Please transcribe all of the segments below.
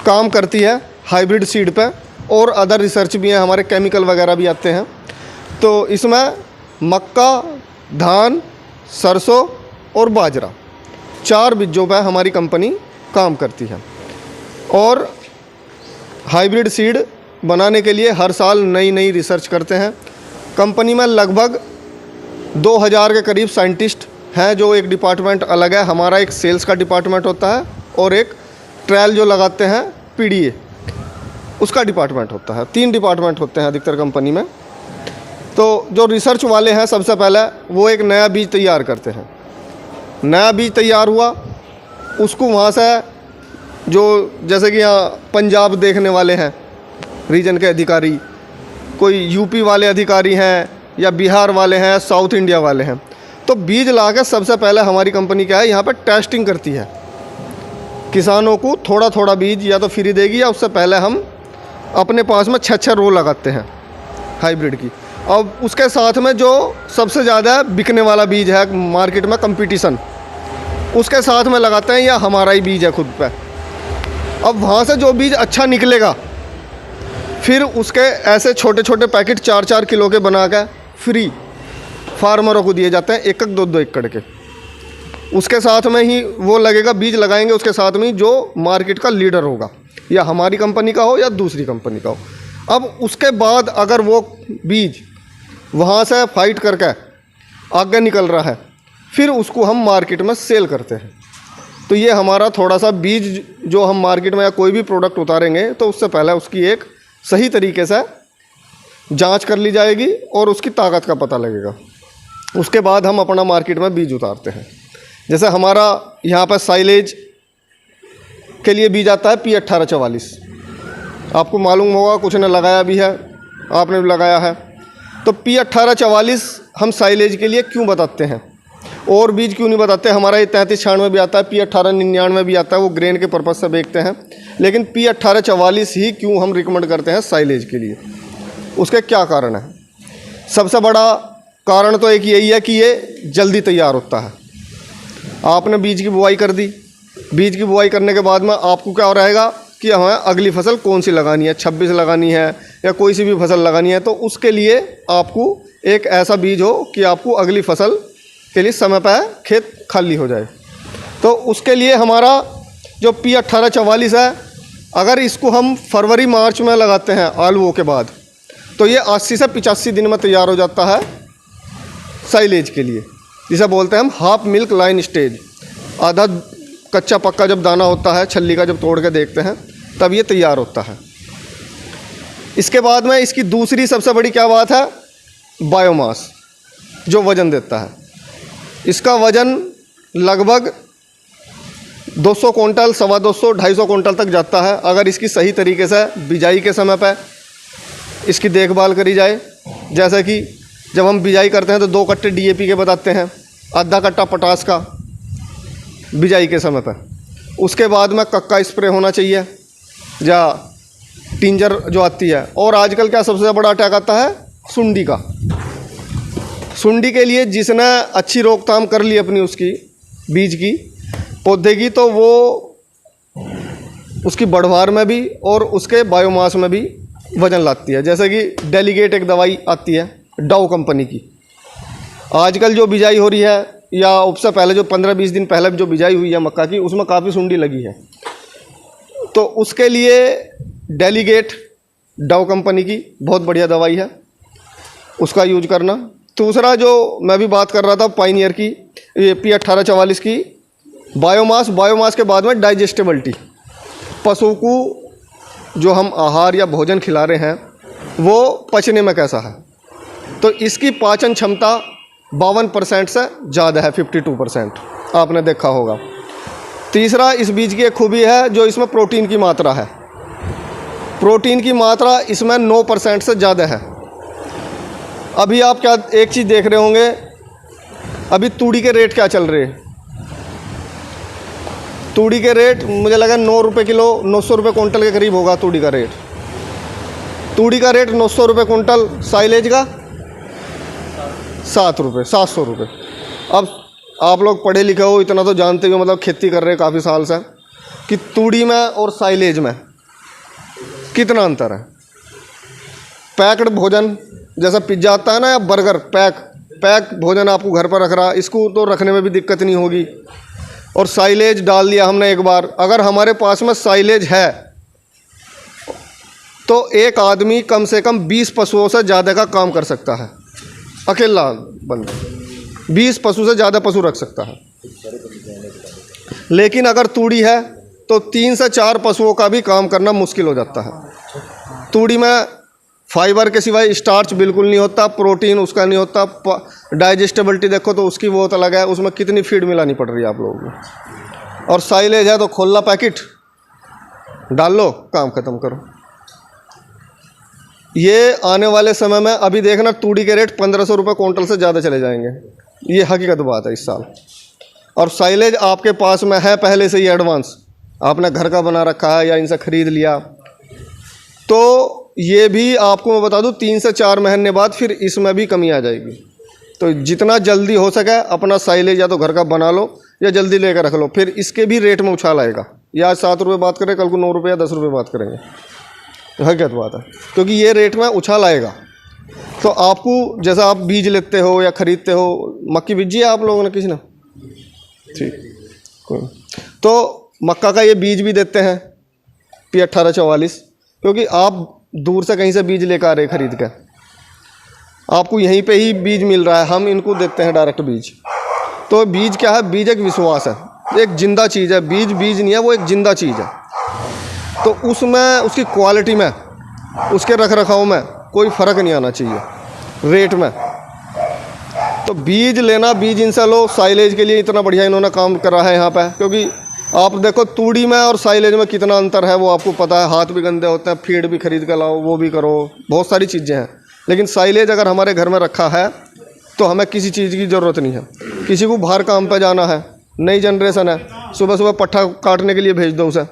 काम करती है हाइब्रिड सीड पे, और अदर रिसर्च भी है, हमारे केमिकल वगैरह भी आते हैं। तो इसमें मक्का, धान, सरसों और बाजरा 4 बीजों पर हमारी कंपनी काम करती है। और हाइब्रिड सीड बनाने के लिए हर साल नई नई रिसर्च करते हैं। कंपनी में लगभग 2000 के करीब साइंटिस्ट हैं, जो एक डिपार्टमेंट अलग है। हमारा एक सेल्स का डिपार्टमेंट होता है और एक ट्रायल जो लगाते हैं पीडीए, उसका डिपार्टमेंट होता है। 3 डिपार्टमेंट होते हैं अधिकतर कंपनी में। तो जो रिसर्च वाले हैं, सबसे पहले वो एक नया बीज तैयार करते हैं। नया बीज तैयार हुआ, उसको वहाँ से जो जैसे कि यहाँ पंजाब देखने वाले हैं रीजन के अधिकारी, कोई यूपी वाले अधिकारी हैं या बिहार वाले हैं, साउथ इंडिया वाले हैं, तो बीज ला के सबसे पहले हमारी कंपनी क्या है, यहाँ पर टेस्टिंग करती है। किसानों को थोड़ा थोड़ा बीज या तो फ्री देगी, या उससे पहले हम अपने पास में 6 रो लगाते हैं हाइब्रिड की। और उसके साथ में जो सबसे ज़्यादा बिकने वाला बीज है मार्केट में, कंपटीशन, उसके साथ में लगाते हैं, या हमारा ही बीज है खुद पे। अब वहाँ से जो बीज अच्छा निकलेगा, फिर उसके ऐसे छोटे छोटे पैकेट 4-4 किलो के बना के फ्री फार्मरों को दिए जाते हैं, 1-1, 2-2 एकड़ के। उसके साथ में ही वो लगेगा, बीज लगाएंगे उसके साथ में जो मार्केट का लीडर होगा, या हमारी कंपनी का हो या दूसरी कंपनी का हो। अब उसके बाद अगर वो बीज वहाँ से फाइट करके आगे निकल रहा है, फिर उसको हम मार्केट में सेल करते हैं। तो ये हमारा थोड़ा सा बीज जो हम मार्केट में या कोई भी प्रोडक्ट उतारेंगे, तो उससे पहले उसकी एक सही तरीके से जांच कर ली जाएगी और उसकी ताकत का पता लगेगा। उसके बाद हम अपना मार्केट में बीज उतारते हैं। जैसे हमारा यहाँ पर साइलेज के लिए बीज आता है P1844, आपको मालूम होगा, कुछ ने लगाया भी है, आपने भी लगाया है। तो P1844 हम साइलेज के लिए क्यों बताते हैं, और बीज क्यों नहीं बताते? हमारा ये 3396 भी आता है, P1899 भी आता है, वो ग्रेन के पर्पज़ से बेचते हैं। लेकिन P1844 ही क्यों हम रिकमेंड करते हैं साइलेज के लिए, उसके क्या कारण है? सबसे बड़ा कारण तो एक यही है कि ये जल्दी तैयार होता है। आपने बीज की बुआई कर दी, बीज की बुआई करने के बाद में आपको क्या रहेगा कि हमें अगली फसल कौन सी लगानी है, 26 लगानी है या कोई सी भी फसल लगानी है, तो उसके लिए आपको एक ऐसा बीज हो कि आपको अगली फसल के लिए समय पर खेत खाली हो जाए। तो उसके लिए हमारा जो P1844 है, अगर इसको हम फरवरी मार्च में लगाते हैं आलूओं के बाद, तो ये 80 से 85 दिन में तैयार हो जाता है साइलेज के लिए, जिसे बोलते हैं हम हाफ मिल्क लाइन स्टेज। आधा कच्चा पक्का जब दाना होता है, छल्ली का जब तोड़ के देखते हैं, तब ये तैयार होता है। इसके बाद में इसकी दूसरी सबसे बड़ी क्या बात है, बायोमास, जो वज़न देता है। इसका वज़न लगभग 200 क्विंटल, 250, 250 क्विंटल तक जाता है, अगर इसकी सही तरीके से बिजाई के समय पर इसकी देखभाल करी जाए। जैसे कि जब हम बिजाई करते हैं तो 2 कट्टे DAP के बताते हैं, आधा कट्टा पोटास का बिजाई के समय पर। उसके बाद में कक्का स्प्रे होना चाहिए, या टिंजर जो आती है। और आजकल क्या सबसे बड़ा अटैक आता है, सुंडी का। सुंडी के लिए जिसने अच्छी रोकथाम कर ली अपनी उसकी बीज की, पौधे की, तो वो उसकी बढ़वार में भी और उसके बायोमास में भी वजन लाती है। जैसे कि डेलीगेट एक दवाई आती है डाउ कंपनी की, आजकल जो बिजाई हो रही है या उससे पहले जो 15-20 दिन पहले जो बिजाई हुई है मक्का की, उसमें काफ़ी सुंडी लगी है। तो उसके लिए डेलीगेट डाउ कंपनी की बहुत बढ़िया दवाई है, उसका यूज करना। दूसरा जो मैं भी बात कर रहा था पाइनियर की, ये P1844 की बायोमास के बाद में डाइजेस्टेबिलिटी, पशु को जो हम आहार या भोजन खिला रहे हैं वो पचने में कैसा है। तो इसकी पाचन क्षमता 52% से ज़्यादा है, 52% आपने देखा होगा। तीसरा, इस बीज की एक खूबी है जो इसमें प्रोटीन की मात्रा है। प्रोटीन की मात्रा इसमें 9% से ज़्यादा है। अभी आप क्या एक चीज़ देख रहे होंगे, अभी तूड़ी के रेट क्या चल रहे हैं। तूड़ी के रेट मुझे लगा 9 रुपये किलो, 900 रुपये कुंटल के करीब होगा तूड़ी का रेट। तूड़ी का रेट 900 रुपये कुंटल, साइलेज का 700 रुपये। अब आप लोग पढ़े लिखे हो, इतना तो जानते हो, मतलब खेती कर रहे हैं काफ़ी साल से, कि तूड़ी में और साइलेज में कितना अंतर है। पैक्ड भोजन जैसा पिज्ज़ा आता है ना या बर्गर, पैक भोजन आपको घर पर रख रहा, इसको तो रखने में भी दिक्कत नहीं होगी। और साइलेज डाल दिया हमने एक बार। अगर हमारे पास में साइलेज है तो एक आदमी कम से कम 20 पशुओं से ज़्यादा का काम कर सकता है। अकेला बंदा 20 पशु से ज़्यादा पशु रख सकता है। लेकिन अगर तूड़ी है तो 3 से 4 पशुओं का भी काम करना मुश्किल हो जाता है। तूड़ी में फाइबर के सिवाय स्टार्च बिल्कुल नहीं होता, प्रोटीन उसका नहीं होता, डाइजेस्टेबिलिटी देखो तो उसकी बहुत अलग है, उसमें कितनी फीड मिलानी पड़ रही है आप लोगों को। और साइलेज है तो खोल ला पैकेट, डाल लो, काम ख़त्म करो। ये आने वाले समय में अभी देखना तूड़ी के रेट 1500 रुपये क्विंटल से ज़्यादा चले जाएंगे, ये हकीकत बात है इस साल। और साइलेज आपके पास में है पहले से ही एडवांस, आपने घर का बना रखा है या इनसे ख़रीद लिया, तो ये भी आपको मैं बता दूं 3 से 4 महीने बाद फिर इसमें भी कमी आ जाएगी। तो जितना जल्दी हो सके अपना साइलेज या तो घर का बना लो या जल्दी लेकर रख लो, फिर इसके भी रेट में उछाल आएगा। या आज 7 रुपये बात करें, कल को 9 रुपये या 10 रुपये बात करेंगे, हकीकत बात है, क्योंकि ये रेट में उछाल आएगा। तो आपको जैसा आप बीज लेते हो या ख़रीदते हो, मक्की बीजी है आप लोगों ने किसी ने, ठीक, तो मक्का का ये बीज भी देते हैं P1844, क्योंकि आप दूर से कहीं से बीज लेकर आ रहे खरीद के, आपको यहीं पे ही बीज मिल रहा है, हम इनको देते हैं डायरेक्ट बीज। तो बीज क्या है, बीज एक विश्वास है, एक जिंदा चीज़ है। बीज नहीं है, वो एक जिंदा चीज़ है। तो उसमें उसकी क्वालिटी में, उसके रख रखाव में कोई फ़र्क नहीं आना चाहिए, रेट में। तो बीज लेना, बीज इनसे लो। साइलेज के लिए इतना बढ़िया इन्होंने काम करा है यहाँ पे, क्योंकि आप देखो तूड़ी में और साइलेज में कितना अंतर है वो आपको पता है। हाथ भी गंदे होते हैं, फीड भी खरीद कर लाओ, वो भी करो, बहुत सारी चीज़ें हैं। लेकिन साइलेज अगर हमारे घर में रखा है तो हमें किसी चीज़ की ज़रूरत नहीं है। किसी को बाहर काम पे जाना है, नई जनरेशन है, सुबह सुबह पट्ठा काटने के लिए भेज दो उसे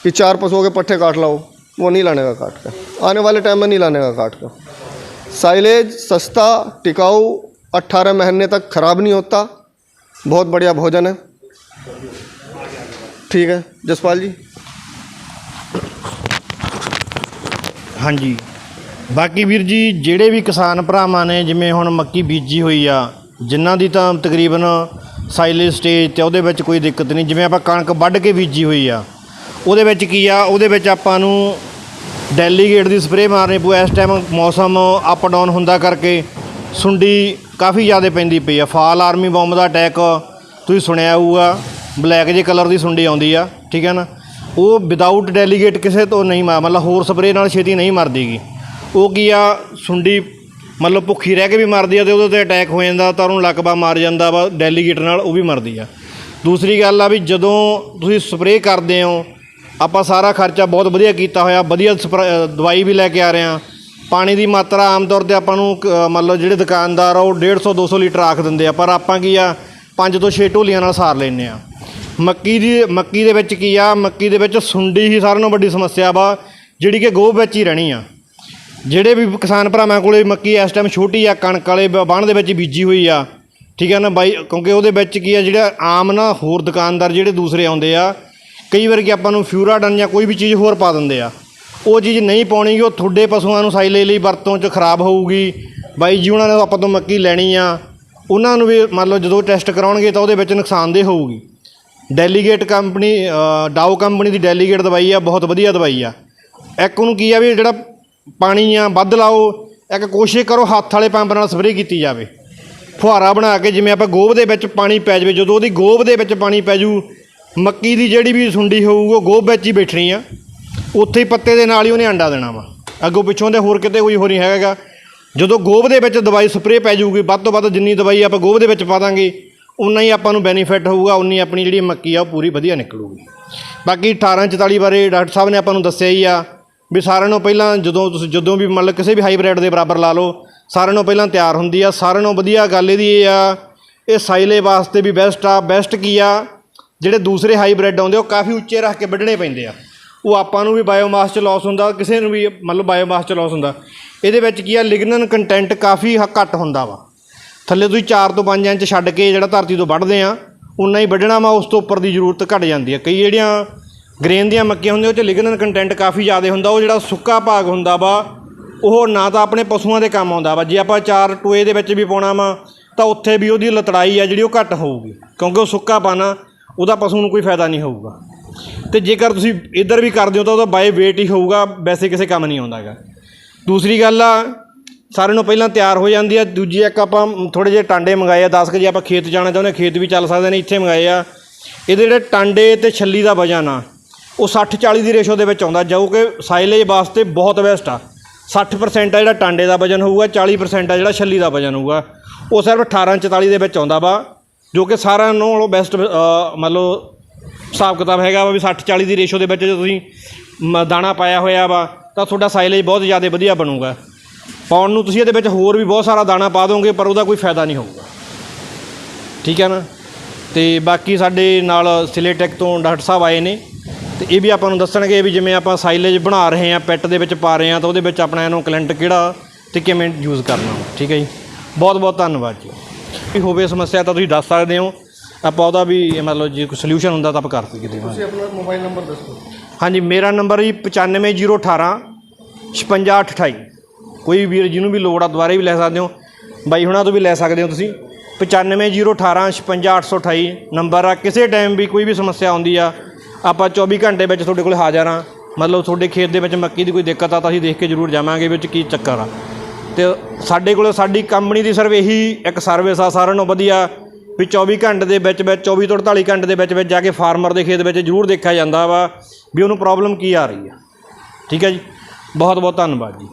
कि 4 पशुओं के पट्ठे काट लाओ, वो नहीं लाने का काट कर, आने वाले टाइम में नहीं लाने का काट कर। साइलेज सस्ता, टिकाऊ, 18 महीने तक ख़राब नहीं होता, बहुत बढ़िया भोजन है। ठीक है जसपाल जी। हाँ जी, बाकी ਵੀਰ ਜੀ ਜਿਹੜੇ ਵੀ ਕਿਸਾਨ ਭਰਾਵਾਂ ਨੇ ਜਿਵੇਂ ਹੁਣ ਮੱਕੀ ਬੀਜੀ ਹੋਈ ਆ, ਜਿਨ੍ਹਾਂ ਦੀ ਤਾਂ ਤਕਰੀਬਨ ਸਾਈਲੇਜ ਸਟੇਜ ਤੇ ਉਹਦੇ ਵਿੱਚ ਕੋਈ ਦਿੱਕਤ ਨਹੀਂ। ਜਿਵੇਂ ਆਪਾਂ ਕਣਕ ਵੱਢ ਕੇ ਬੀਜੀ ਹੋਈ ਆ, ਉਹਦੇ ਵਿੱਚ ਕੀ ਆ, ਉਹਦੇ ਵਿੱਚ ਆਪਾਂ ਨੂੰ ਡੈਲੀਗੇਟ ਦੀ ਸਪਰੇਅ ਮਾਰਨੀ ਪਊ। ਇਸ ਟਾਈਮ ਮੌਸਮ ਅਪ ਡਾਊਨ ਹੁੰਦਾ ਕਰਕੇ ਸੁੰਡੀ ਕਾਫੀ ਜ਼ਿਆਦਾ ਪੈਂਦੀ ਪਈ ਆ। ਫਾਲ ਆਰਮੀ ਬੌਂਬ ਦਾ ਅਟੈਕ ਤੁਸੀਂ ਸੁਣਿਆ ਹੋਊਗਾ, ਬਲੈਕ ਜੇ ਕਲਰ ਦੀ ਸੁੰਡੀ ਆਉਂਦੀ ਆ, ਠੀਕ ਹੈ ਨਾ। ਉਹ ਵਿਦਾਊਟ ਡੈਲੀਗੇਟ ਕਿਸੇ ਤੋਂ ਨਹੀਂ ਮਤਲਬ ਹੋਰ ਸਪਰੇਅ ਨਾਲ ਛੇਤੀ ਨਹੀਂ ਮਰਦੀਗੀ। ਉਹ ਕੀ ਆ, ਸੁੰਡੀ ਮਤਲਬ ਭੁੱਖੀ ਰਹਿ ਕੇ ਵੀ ਮਰਦੀ ਆ ਅਤੇ ਉਹਦੇ 'ਤੇ ਅਟੈਕ ਹੋ ਜਾਂਦਾ ਤਾਂ ਉਹਨੂੰ ਲਕਵਾ ਮਾਰ ਜਾਂਦਾ ਵਾ ਡੈਲੀਗੇਟ ਨਾਲ, ਉਹ ਵੀ ਮਰਦੀ ਆ। ਦੂਸਰੀ ਗੱਲ ਆ ਵੀ ਜਦੋਂ ਤੁਸੀਂ ਸਪਰੇਅ ਕਰਦੇ ਹੋ, ਆਪਾਂ ਸਾਰਾ ਖਰਚਾ ਬਹੁਤ ਵਧੀਆ ਕੀਤਾ ਹੋਇਆ, ਵਧੀਆ ਦਵਾਈ ਵੀ ਲੈ ਕੇ ਆ ਰਹੇ ਹਾਂ। ਪਾਣੀ ਦੀ ਮਾਤਰਾ ਆਮ ਤੌਰ 'ਤੇ ਆਪਾਂ ਨੂੰ ਮਤਲਬ ਜਿਹੜੇ ਦੁਕਾਨਦਾਰ ਆ ਉਹ 150-200 ਲੀਟਰ ਆਖ ਦਿੰਦੇ ਆ, ਪਰ ਆਪਾਂ ਕੀ ਆ 5 ਤੋਂ 6 ਢੋਲੀਆਂ ਨਾਲ ਸਾਰ ਲੈਂਦੇ ਆ। ਮੱਕੀ ਦੇ ਵਿੱਚ ਕੀ ਆ, ਮੱਕੀ ਦੇ ਵਿੱਚ ਸੁੰਡੀ ਹੀ ਸਾਰਿਆਂ ਨਾਲੋਂ ਵੱਡੀ ਸਮੱਸਿਆ ਵਾ, ਜਿਹੜੀ ਕਿ ਗੋਭ ਵਿੱਚ ਹੀ ਰਹਿਣੀ ਆ। ਜਿਹੜੇ ਵੀ ਕਿਸਾਨ ਭਰਾਵਾਂ ਕੋਲ ਮੱਕੀ ਇਸ ਟਾਈਮ ਛੋਟੀ ਆ, ਕਣਕ ਵਾਲੇ ਬਾਣ ਦੇ ਵਿੱਚ ਬੀਜੀ ਹੋਈ ਆ, ਠੀਕ ਹੈ ਨਾ ਬਾਈ, ਕਿਉਂਕਿ ਉਹਦੇ ਵਿੱਚ ਕੀ ਆ, ਜਿਹੜਾ ਆਮ ਨਾ ਹੋਰ ਦੁਕਾਨਦਾਰ ਜਿਹੜੇ ਦੂਸਰੇ ਆਉਂਦੇ ਆ, ਕਈ ਵਾਰ ਕਿ ਆਪਾਂ ਨੂੰ ਫਿਊਰਾਡਨ ਜਾਂ ਕੋਈ ਵੀ ਚੀਜ਼ ਹੋਰ ਪਾ ਦਿੰਦੇ ਆ। ਉਹ ਚੀਜ਼ ਨਹੀਂ ਪਾਉਣੀ, ਉਹ ਤੁਹਾਡੇ ਪਸ਼ੂਆਂ ਨੂੰ ਸਾਈਲੇਜ ਲਈ ਵਰਤੋਂ 'ਚ ਖਰਾਬ ਹੋਊਗੀ। ਬਾਈ ਜੀ ਉਹਨਾਂ ਨੇ ਆਪਾਂ ਤੋਂ ਮੱਕੀ ਲੈਣੀ ਆ, ਉਹਨਾਂ ਨੂੰ ਵੀ ਮੰਨ ਲਓ ਜਦੋਂ ਟੈਸਟ ਕਰਾਉਣਗੇ ਤਾਂ ਉਹਦੇ ਵਿੱਚ ਨੁਕਸਾਨਦੇਹ ਹੋਊਗੀ। ਡੈਲੀਗੇਟ ਕੰਪਨੀ, ਡਾਓ ਕੰਪਨੀ ਦੀ ਡੈਲੀਗੇਟ ਦਵਾਈ ਆ, ਬਹੁਤ ਵਧੀਆ ਦਵਾਈ ਆ। ਇੱਕ ਉਹਨੂੰ ਕੀ ਆ ਵੀ ਜਿਹੜਾ ਪਾਣੀ ਆ ਵੱਧ ਲਾਓ, ਇੱਕ ਕੋਸ਼ਿਸ਼ ਕਰੋ ਹੱਥ ਵਾਲੇ ਪੰਪ ਨਾਲ ਸਪਰੇਅ ਕੀਤੀ ਜਾਵੇ, ਫੁਹਾਰਾ ਬਣਾ ਕੇ। ਜਿਵੇਂ ਆਪਾਂ ਗੋਭ ਦੇ ਵਿੱਚ ਪਾਣੀ ਪੈ ਜਾਵੇ, ਜਦੋਂ ਉਹਦੀ ਗੋਭ ਦੇ ਵਿੱਚ ਪਾਣੀ ਪੈ ਜੂ, ਮੱਕੀ ਦੀ ਜਿਹੜੀ ਵੀ ਸੁੰਡੀ ਹੋਊ ਉਹ ਗੋਭ ਵਿੱਚ ਹੀ ਬੈਠਣੀ ਆ, ਉੱਥੇ ਹੀ ਪੱਤੇ ਦੇ ਨਾਲ ਹੀ ਉਹਨੇ ਅੰਡਾ ਦੇਣਾ ਵਾ, ਅੱਗੋਂ ਪਿੱਛੋਂ ਦੇ ਹੋਰ ਕਿਤੇ ਕੋਈ ਹੋਰ ਨਹੀਂ ਹੈਗਾ। ਜਦੋਂ ਗੋਭ ਦੇ ਵਿੱਚ ਦਵਾਈ ਸਪਰੇਅ ਪੈ ਜਾਊਗੀ, ਵੱਧ ਤੋਂ ਵੱਧ ਜਿੰਨੀ ਦਵਾਈ ਆਪਾਂ ਗੋਭ ਦੇ ਵਿੱਚ ਪਾ ਦਾਂਗੇ ਉਨਾ ਹੀ ਆਪਾਂ ਨੂੰ ਬੈਨੀਫਿਟ ਹੋਊਗਾ, ਉਨੀ ਆਪਣੀ ਜਿਹੜੀ ਮੱਕੀ ਆ ਉਹ ਪੂਰੀ ਵਧੀਆ ਨਿਕਲੂਗੀ। ਬਾਕੀ 1844 ਬਾਰੇ ਡਾਕਟਰ ਸਾਹਿਬ ਨੇ ਆਪਾਂ ਨੂੰ ਦੱਸਿਆ ਹੀ ਆ ਵੀ ਸਾਰਿਆਂ ਨੂੰ ਪਹਿਲਾਂ ਜਦੋਂ ਵੀ ਮਤਲਬ ਕਿਸੇ ਵੀ ਹਾਈਬ੍ਰਿਡ ਦੇ ਬਰਾਬਰ ਲਾ ਲਓ, ਸਾਰਿਆਂ ਨੂੰ ਪਹਿਲਾਂ ਤਿਆਰ ਹੁੰਦੀ ਆ। ਸਾਰਿਆਂ ਨੂੰ ਵਧੀਆ ਗੱਲ ਇਹਦੀ ਇਹ ਆ, ਇਹ ਸਾਈਲੇ ਵਾਸਤੇ ਵੀ ਬੈਸਟ ਆ। ਬੈਸਟ ਕੀ ਆ, ਜਿਹੜੇ ਦੂਸਰੇ ਹਾਈਬ੍ਰਿਡ ਆਉਂਦੇ ਉਹ ਕਾਫੀ ਉੱਚੇ ਰੱਖ ਕੇ ਵੱਢਣੇ ਪੈਂਦੇ ਆ, ਉਹ ਆਪਾਂ ਨੂੰ ਵੀ ਬਾਇਓਮਾਸ 'ਚ ਲੋਸ ਹੁੰਦਾ, ਕਿਸੇ ਨੂੰ ਵੀ ਮਤਲਬ ਬਾਇਓਮਾਸ 'ਚ ਲੋਸ ਹੁੰਦਾ। ਇਹਦੇ ਵਿੱਚ ਕੀ ਆ, ਲਿਗਨਨ ਕੰਟੈਂਟ ਕਾਫੀ ਘੱਟ ਹੁੰਦਾ ਵਾ। ਥੱਲੇ ਤੁਸੀਂ 4 ਤੋਂ 5 ਇੰਚ ਛੱਡ ਕੇ ਜਿਹੜਾ ਧਰਤੀ ਤੋਂ ਵੱਢਦੇ ਆ ਉਨਾ ਹੀ ਵੱਢਣਾ ਵਾ, ਉਸ ਤੋਂ ਉੱਪਰ ਦੀ ਜ਼ਰੂਰਤ ਘੱਟ ਜਾਂਦੀ ਹੈ। ਕਈ ਜਿਹੜੀਆਂ ਗ੍ਰੇਨ ਦੀਆਂ ਮੱਕੀਆਂ ਹੁੰਦੀਆਂ ਉਹ 'ਚ ਲਿਗਨਨ ਕੰਟੈਂਟ ਕਾਫੀ ਜ਼ਿਆਦਾ ਹੁੰਦਾ। ਉਹ ਜਿਹੜਾ ਸੁੱਕਾ ਭਾਗ ਹੁੰਦਾ ਵਾ ਉਹ ਨਾ ਤਾਂ ਆਪਣੇ ਪਸ਼ੂਆਂ ਦੇ ਕੰਮ ਆਉਂਦਾ ਵਾ। ਜੇ ਆਪਾਂ ਚਾਰ ਟੋਏ ਦੇ ਵਿੱਚ ਵੀ ਪਾਉਣਾ ਵਾ ਤਾਂ ਉੱਥੇ ਵੀ ਉਹਦੀ ਲਤੜਾਈ ਆ ਜਿਹੜੀ ਉਹ ਘੱਟ ਹੋਊਗੀ, ਕਿਉਂਕਿ ਉਹ ਸੁੱਕਾ ਪਾਣਾ ਉਹਦਾ ਪਸ਼ੂ ਨੂੰ ਕੋਈ ਫਾਇਦਾ ਨਹੀਂ ਹੋਊਗਾ। ਅਤੇ ਜੇਕਰ ਤੁਸੀਂ ਇੱਧਰ ਵੀ ਕਰਦੇ ਹੋ ਤਾਂ ਉਹਦਾ ਬਾਏ ਵੇਟ ਹੀ ਹੋਊਗਾ, ਵੈਸੇ ਕਿਸੇ ਕੰਮ ਨਹੀਂ ਆਉਂਦਾ ਗਾ। ਦੂਸਰੀ ਗੱਲ ਆ, ਸਾਰਿਆਂ ਨੂੰ ਪਹਿਲਾਂ ਤਿਆਰ ਹੋ ਜਾਂਦੀ ਆ। ਦੂਜੀ ਇੱਕ ਆਪਾਂ ਥੋੜ੍ਹੇ ਜਿਹੇ ਟਾਂਡੇ ਮੰਗਾਏ ਆ 10 ਕੁ, ਜੇ ਆਪਾਂ ਖੇਤ ਜਾਣਾ ਚਾਹੁੰਦੇ ਖੇਤ ਵੀ ਚੱਲ ਸਕਦੇ ਨੇ, ਇੱਥੇ ਮੰਗਾਏ ਆ। ਇਹਦੇ ਜਿਹੜੇ ਟਾਂਡੇ ਅਤੇ ਛੱਲੀ ਦਾ ਵਜ਼ਨ ਆ ਉਹ 60-40 ਦੀ ਰੇਸ਼ੋ ਦੇ ਵਿੱਚ ਆਉਂਦਾ, ਜੋ ਕਿ ਸਾਈਲੇਜ ਵਾਸਤੇ ਬਹੁਤ ਬੈਸਟ ਆ। 60% ਆ ਜਿਹੜਾ ਟਾਂਡੇ ਦਾ ਵਜ਼ਨ ਹੋਊਗਾ, 40% ਆ ਜਿਹੜਾ ਛੱਲੀ ਦਾ ਵਜ਼ਨ ਹੋਊਗਾ। ਉਹ ਸਿਰਫ 18-44 ਦੇ ਵਿੱਚ ਆਉਂਦਾ ਵਾ, ਜੋ ਕਿ ਸਾਰਿਆਂ ਨਾਲੋਂ ਬੈਸਟ ਮੰਨ ਲਓ ਹਿਸਾਬ ਕਿਤਾਬ ਹੈਗਾ ਵਾ ਵੀ 60-40 ਦੀ ਰੇਸ਼ੋ ਦੇ ਵਿੱਚ ਜੇ ਤੁਸੀਂ ਦਾਣਾ ਪਾਇਆ ਹੋਇਆ ਵਾ ਤਾਂ ਤੁਹਾਡਾ ਸਾਈਲੇਜ ਬਹੁਤ ਜ਼ਿਆਦਾ ਵਧੀਆ ਬਣੂਗਾ। ਪਾਉਣ ਨੂੰ ਤੁਸੀਂ ਇਹਦੇ ਵਿੱਚ ਹੋਰ ਵੀ ਬਹੁਤ ਸਾਰਾ ਦਾਣਾ ਪਾ ਦੋਗੇ ਪਰ ਉਹਦਾ ਕੋਈ ਫਾਇਦਾ ਨਹੀਂ ਹੋਊਗਾ, ਠੀਕ ਹੈ ਨਾ। ਅਤੇ ਬਾਕੀ ਸਾਡੇ ਨਾਲ ਸਿਲੇਟੈਕ ਤੋਂ ਡਾਕਟਰ ਸਾਹਿਬ ਆਏ ਨੇ ਅਤੇ ਇਹ ਵੀ ਆਪਾਂ ਨੂੰ ਦੱਸਣਗੇ ਵੀ ਜਿਵੇਂ ਆਪਾਂ ਸਾਈਲੇਜ ਬਣਾ ਰਹੇ ਹਾਂ, ਪੈਟ ਦੇ ਵਿੱਚ ਪਾ ਰਹੇ ਹਾਂ, ਤਾਂ ਉਹਦੇ ਵਿੱਚ ਆਪਣਾ ਇਹਨੂੰ ਕਲੈਂਟ ਕਿਹੜਾ ਅਤੇ ਕਿਵੇਂ ਯੂਜ਼ ਕਰਨਾ, ਠੀਕ ਹੈ ਜੀ। ਬਹੁਤ ਬਹੁਤ ਧੰਨਵਾਦ ਜੀ। ਵੀ ਹੋਵੇ ਸਮੱਸਿਆ ਤਾਂ ਤੁਸੀਂ ਦੱਸ ਸਕਦੇ ਹੋ, ਆਪਾਂ ਉਹਦਾ ਵੀ ਮਤਲਬ ਜੇ ਕੋਈ ਸੋਲਿਊਸ਼ਨ ਹੁੰਦਾ ਤਾਂ ਆਪਾਂ ਕਰ ਸਕਦੇ ਹਾਂ। ਤੁਸੀਂ ਆਪਣਾ ਮੋਬਾਈਲ ਨੰਬਰ ਦੱਸੋ। ਹਾਂਜੀ, ਮੇਰਾ ਨੰਬਰ ਜੀ 9501 5628। ਕੋਈ ਵੀਰ ਜਿਹਨੂੰ ਵੀ ਲੋੜ ਆ ਦੁਬਾਰੇ ਵੀ ਲੈ ਸਕਦੇ ਹੋ, ਬਾਈ ਹੁਣਾਂ ਤੋਂ ਵੀ ਲੈ ਸਕਦੇ ਹੋ ਤੁਸੀਂ। 9501 5628 ਨੰਬਰ ਆ। ਕਿਸੇ ਟਾਈਮ ਵੀ ਕੋਈ ਵੀ ਸਮੱਸਿਆ ਆਉਂਦੀ ਆ ਆਪਾਂ 24 ਘੰਟੇ ਵਿੱਚ ਤੁਹਾਡੇ ਕੋਲ ਹਾਜ਼ਰ ਹਾਂ। ਮਤਲਬ ਤੁਹਾਡੇ ਖੇਤ ਦੇ ਵਿੱਚ ਮੱਕੀ ਦੀ ਕੋਈ ਦਿੱਕਤ ਆ ਤਾਂ ਅਸੀਂ ਦੇਖ ਕੇ ਜ਼ਰੂਰ ਜਾਵਾਂਗੇ ਵਿੱਚ ਕੀ ਚੱਕਰ ਆ। ਅਤੇ ਸਾਡੇ ਕੋਲ ਸਾਡੀ ਕੰਪਨੀ ਦੀ ਸਿਰਫ ਇਹੀ ਇੱਕ ਸਰਵਿਸ ਆ ਸਾਰਿਆਂ ਨਾਲੋਂ ਵਧੀਆ ਵੀ 24 ਘੰਟੇ ਦੇ ਵਿੱਚ 24 ਤੋਂ 48 ਘੰਟੇ ਦੇ ਵਿੱਚ ਜਾ ਕੇ ਫਾਰਮਰ ਦੇ ਖੇਤ ਵਿੱਚ ਜ਼ਰੂਰ ਦੇਖਿਆ ਜਾਂਦਾ ਵਾ ਵੀ ਉਹਨੂੰ ਪ੍ਰੋਬਲਮ ਕੀ ਆ ਰਹੀ ਆ, ਠੀਕ ਹੈ ਜੀ। ਬਹੁਤ ਬਹੁਤ ਧੰਨਵਾਦ ਜੀ।